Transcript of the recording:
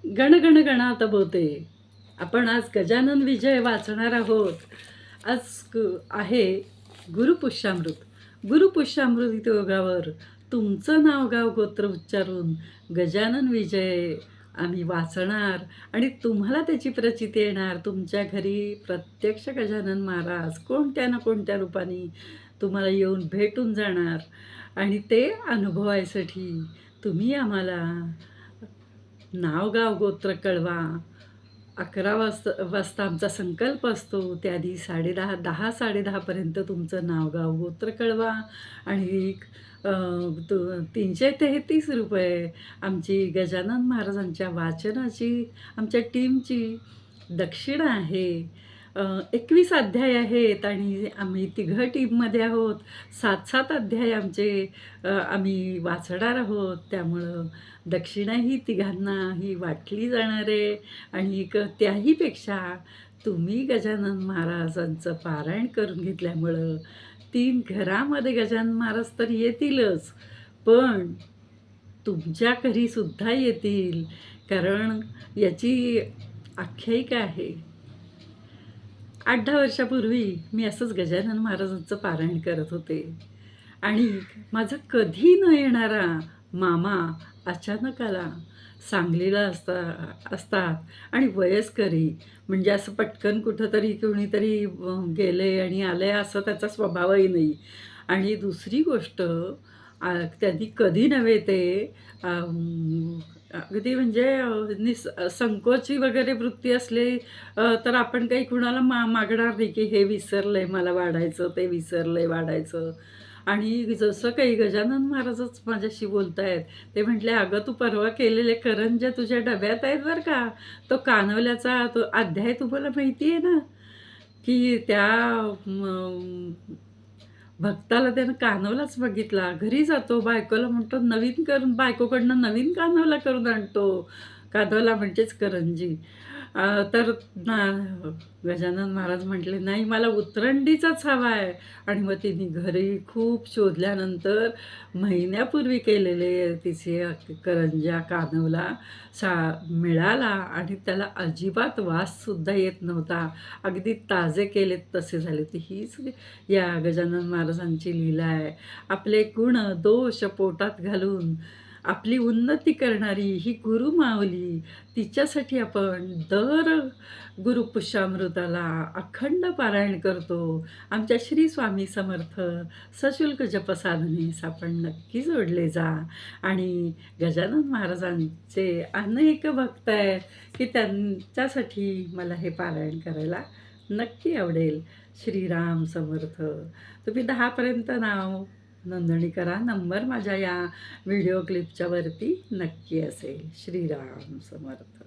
गण गण गणात बोते. आपण आज गजानन विजय वाचणार आहोत. आज आहे गुरुपुष्यामृत. गुरुपुष्यामृत योगावर तुमचं नाव गाव गोत्र उच्चारून गजानन विजय आम्ही वाचणार आणि तुम्हाला त्याची प्रचिती येणार. तुमच्या घरी प्रत्यक्ष गजानन महाराज कोणत्या ना कोणत्या रूपाने तुम्हाला येऊन भेटून जाणार आणि ते अनुभवायसाठी तुम्ही आम्हाला नाव गाव गोत्र कळवा. 11 वाजता आमचा संकल्प असतो. त्याआधी 10:30 तुमचं नाव गाव गोत्र कळवा आणि 333 रुपये आमची गजानन महाराजांच्या वाचनाची आमच्या टीमची दक्षिणा आहे. 21 अध्याय आहेत आणि आम्ही तिघं टीममध्ये आहोत. 7-7 अध्याय आमचे आम्ही वाचणार आहोत. त्यामुळं दक्षिणा ही तिघांनाही वाटली जाणार आहे आणि त्याहीपेक्षा तुम्ही गजानन महाराजांचं पारायण करून घेतल्यामुळं 3 घरामध्ये गजानन महाराज तर येतीलच, पण तुमच्या घरीसुद्धा येतील. कारण याची आख्यायिका आहे. 8-10 वर्षापूर्वी मी असंच गजानन महाराजांचं पारायण करत होते आणि माझा कधी न येणारा मामा अचानक आला. सांगलीला असतात आणि वयस्करी, म्हणजे असं पटकन कुठंतरी कोणीतरी गेले आणि आले असं त्याचा स्वभावही नाही. आणि दुसरी गोष्ट त्यांनी कधी नव्हे ते अगदी म्हणजे संकोची वगैरे वृत्ती असली तर आपण काही कुणाला मागणार नाही की हे विसरलं आहे मला वाढायचं, ते विसरलं आहे वाढायचं. आणि जसं काही गजानन महाराजच माझ्याशी बोलत आहेत. ते म्हटले, अगं तू परवा केलेले करंज्या तुझ्या डब्यात आहेत बरं का. तो कानवल्याचा तो अध्याय तुम्हाला माहिती आहे ना, की त्या भक्ताला त्यानं कानवलाच बघितला. घरी जातो, बायकोला म्हणतो नवीन करून, बायकोकडनं नवीन कानवला करून आणतो. कानवला म्हणजेच करंजी. तर गजानन महाराज म्हटले, नाही मला उतरंडीचाच हवा आहे. आणि मग तिने घरी खूप शोधल्यानंतर महिन्यापूर्वी केलेले तिचे करंज्या कानवला मिळाला आणि त्याला अजिबात वाससुद्धा येत नव्हता. अगदी ताजे केलेत तसे झाले. ती हीच या गजानन महाराजांची लीला आहे. आपले गुण दोष पोटात घालून आपली उन्नती करणारी ही गुरुमाऊली, तिच्यासाठी आपण दर गुरुपुष्यामृताला अखंड पारायण करतो. आमच्या श्री स्वामी समर्थ सशुल्क जपसाधनेस आपण नक्की जोडले जा. आणि गजानन महाराजांचे अनेक भक्त आहेत की त्यांच्यासाठी मला हे पारायण करायला नक्की आवडेल. श्रीराम समर्थ. तुम्ही 10पर्यंत नाव नोंदणी करा. नंबर माझ्या या व्हिडिओ क्लिपच्या वरती नक्की असेल. श्रीराम समर्थ.